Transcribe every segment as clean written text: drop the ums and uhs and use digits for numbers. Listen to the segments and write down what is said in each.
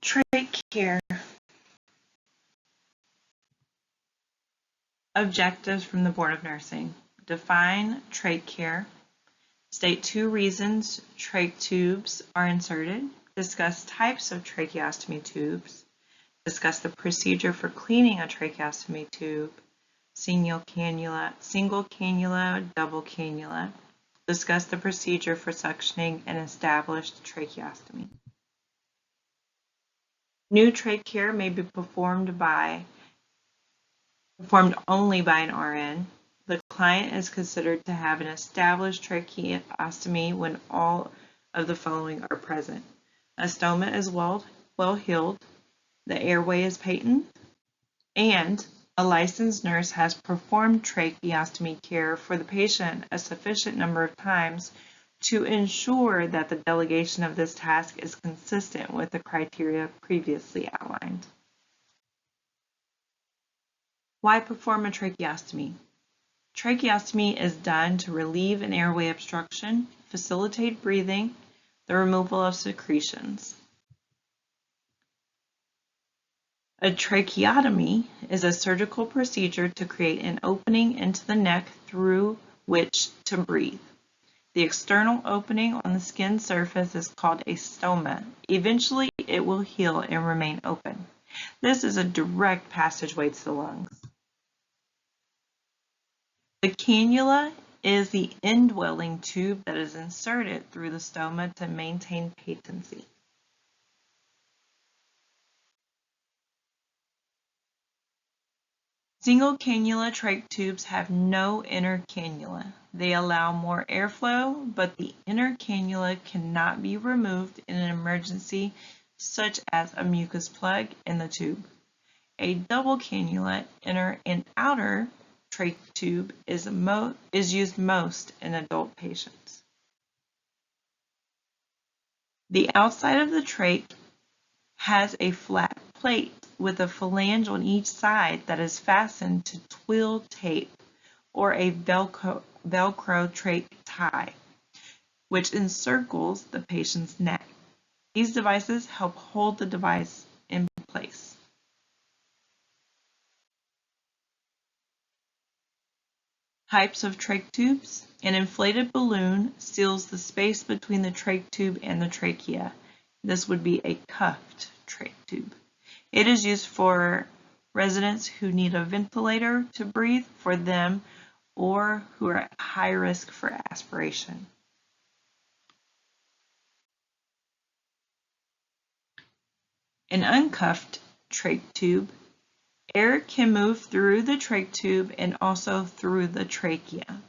Trach care. Objectives from the Board of Nursing. Define trach care. State 2 reasons trach tubes are inserted. Discuss types of tracheostomy tubes. Discuss the procedure for cleaning a tracheostomy tube. Single cannula, double cannula. Discuss the procedure for suctioning an established tracheostomy. New trach care may be performed only by an RN. The client is considered to have an established tracheostomy when all of the following are present. A stoma is well healed, the airway is patent, and a licensed nurse has performed tracheostomy care for the patient a sufficient number of times to ensure that the delegation of this task is consistent with the criteria previously outlined. Why perform a tracheostomy? Tracheostomy is done to relieve an airway obstruction, facilitate breathing, the removal of secretions. A tracheotomy is a surgical procedure to create an opening into the neck through which to breathe. The external opening on the skin surface is called a stoma. Eventually, it will heal and remain open. This is a direct passageway to the lungs. The cannula is the indwelling tube that is inserted through the stoma to maintain patency. Single cannula trach tubes have no inner cannula. They allow more airflow, but the inner cannula cannot be removed in an emergency, such as a mucus plug in the tube. A double cannula, inner and outer trach tube, is used most in adult patients. The outside of the trach has a flat plate with a flange on each side that is fastened to twill tape or a Velcro trach tie, which encircles the patient's neck. These devices help hold the device in place. Types of trach tubes. An inflated balloon seals the space between the trach tube and the trachea. This would be a cuffed trach tube. It is used for residents who need a ventilator to breathe for them or who are at high risk for aspiration. An uncuffed trach tube. Air can move through the trach tube and also through the trachea.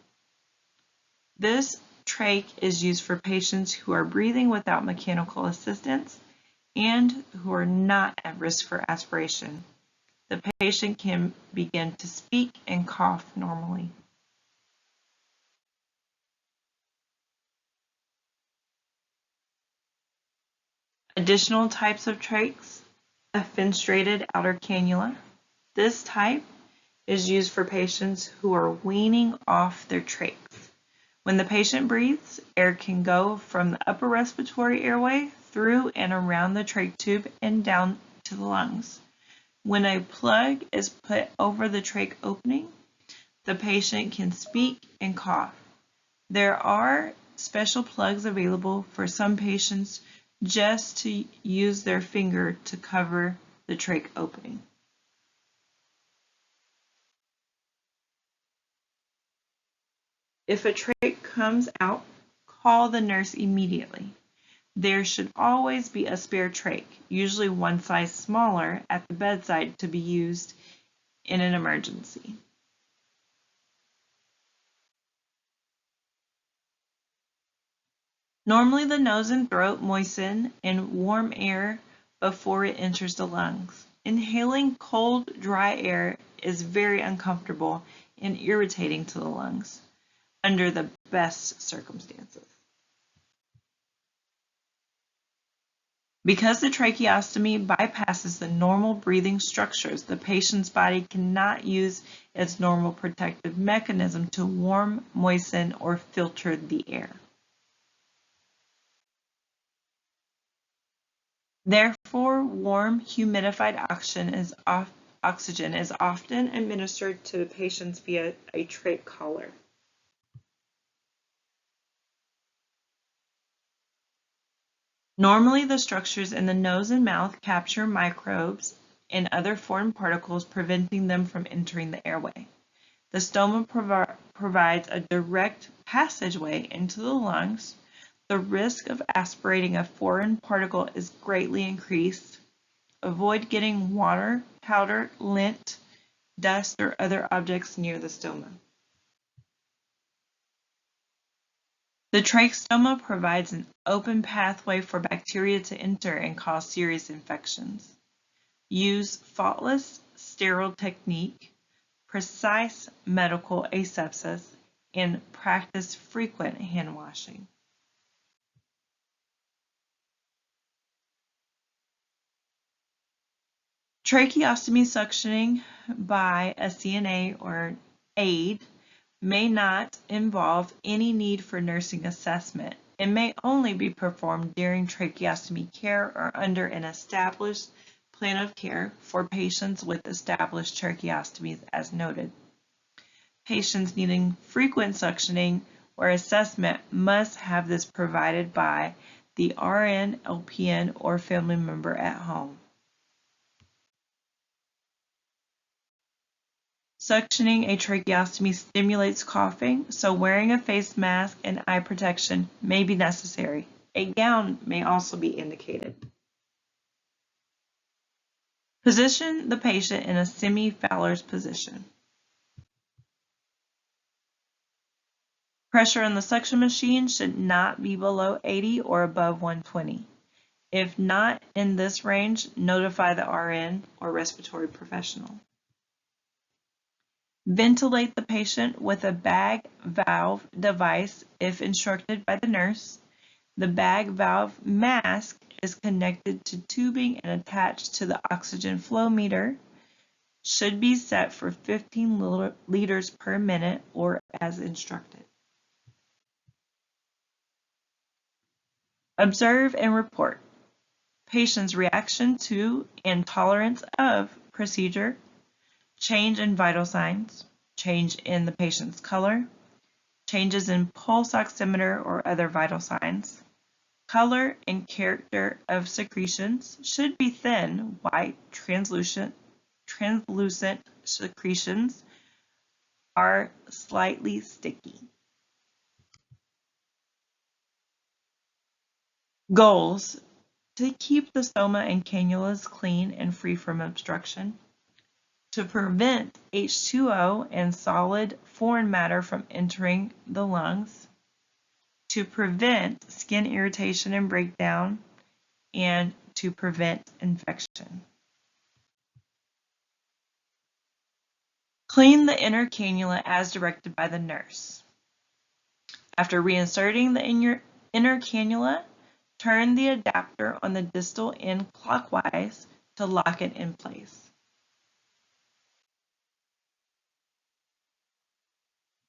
This trach is used for patients who are breathing without mechanical assistance and who are not at risk for aspiration. The patient can begin to speak and cough normally. Additional types of trachs. A fenestrated outer cannula. This type is used for patients who are weaning off their trachs. When the patient breathes, air can go from the upper respiratory airway through and around the trach tube and down to the lungs. When a plug is put over the trach opening, the patient can speak and cough. There are special plugs available for some patients just to use their finger to cover the trach opening. If a trach comes out, call the nurse immediately. There should always be a spare trach, usually one size smaller, at the bedside to be used in an emergency. Normally, the nose and throat moisten in warm air before it enters the lungs. Inhaling cold, dry air is very uncomfortable and irritating to the lungs under the best circumstances. Because the tracheostomy bypasses the normal breathing structures, the patient's body cannot use its normal protective mechanism to warm, moisten, or filter the air. Therefore, warm, humidified oxygen is often administered to patients via a trach collar. Normally, the structures in the nose and mouth capture microbes and other foreign particles, preventing them from entering the airway. The stoma provides a direct passageway into the lungs. The risk of aspirating a foreign particle is greatly increased. Avoid getting water, powder, lint, dust, or other objects near the stoma. The tracheostoma provides an open pathway for bacteria to enter and cause serious infections. Use faultless, sterile technique, precise medical asepsis, and practice frequent hand washing. Tracheostomy suctioning by a CNA or aide may not involve any need for nursing assessment and may only be performed during tracheostomy care or under an established plan of care for patients with established tracheostomies as noted. Patients needing frequent suctioning or assessment must have this provided by the RN, LPN, or family member at home. Suctioning a tracheostomy stimulates coughing, so wearing a face mask and eye protection may be necessary. A gown may also be indicated. Position the patient in a semi-Fowler's position. Pressure on the suction machine should not be below 80 or above 120. If not in this range, notify the RN or respiratory professional. Ventilate the patient with a bag valve device if instructed by the nurse. The bag valve mask is connected to tubing and attached to the oxygen flow meter. Should be set for 15 liters per minute or as instructed. Observe and report. Patient's reaction to and tolerance of procedure, change in vital signs, change in the patient's color, changes in pulse oximeter or other vital signs. Color and character of secretions should be thin, white, translucent secretions are slightly sticky. Goals: to keep the stoma and cannulas clean and free from obstruction, to prevent H2O and solid foreign matter from entering the lungs, to prevent skin irritation and breakdown, and to prevent infection. Clean the inner cannula as directed by the nurse. After reinserting the inner cannula, turn the adapter on the distal end clockwise to lock it in place.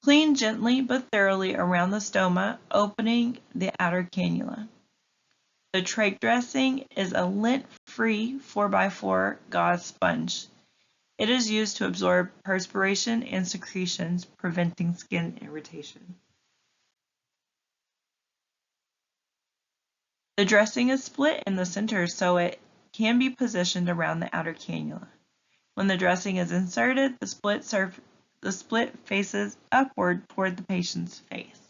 Clean gently but thoroughly around the stoma, opening the outer cannula. The trach dressing is a lint-free 4x4 gauze sponge. It is used to absorb perspiration and secretions, preventing skin irritation. The dressing is split in the center so it can be positioned around the outer cannula. When the dressing is inserted, the split faces upward toward the patient's face.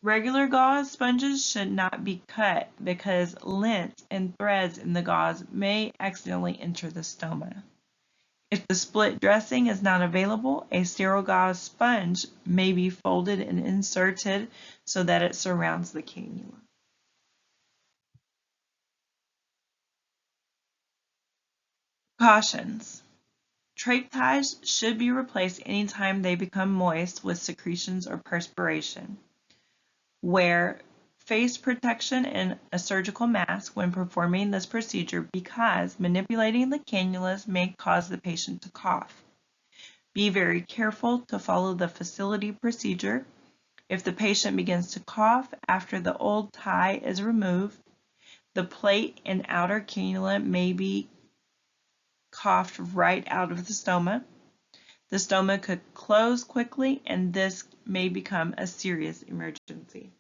Regular gauze sponges should not be cut because lint and threads in the gauze may accidentally enter the stoma. If the split dressing is not available, a sterile gauze sponge may be folded and inserted so that it surrounds the cannula. Precautions. Trach ties should be replaced anytime they become moist with secretions or perspiration. Wear face protection and a surgical mask when performing this procedure because manipulating the cannulas may cause the patient to cough. Be very careful to follow the facility procedure. If the patient begins to cough after the old tie is removed, The plate and outer cannula may be coughed right out of the stoma. The stoma could close quickly, and this may become a serious emergency.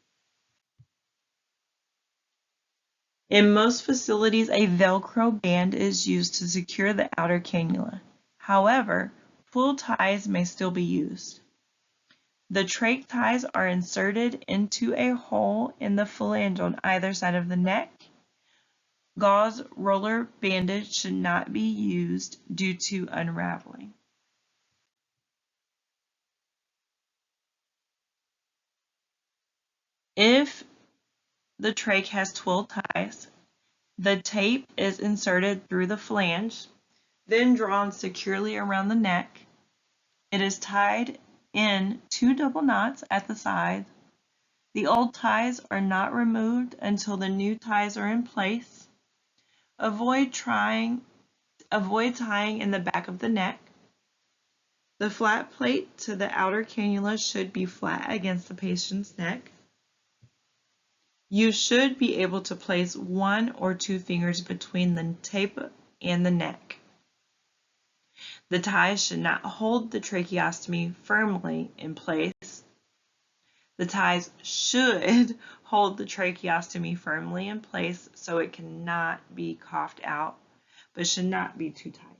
In most facilities, a Velcro band is used to secure the outer cannula. However, pull ties may still be used. The trach ties are inserted into a hole in the phalange on either side of the neck. Gauze roller bandage should not be used due to unraveling. If the trach has twill ties, the tape is inserted through the flange, then drawn securely around the neck. It is tied in 2 double knots at the sides. The old ties are not removed until the new ties are in place. Avoid tying in the back of the neck. The flat plate to the outer cannula should be flat against the patient's neck. You should be able to place 1 or 2 fingers between the tape and the neck. The ties should not hold the tracheostomy firmly in place. The ties should hold the tracheostomy firmly in place so it cannot be coughed out, but should not be too tight.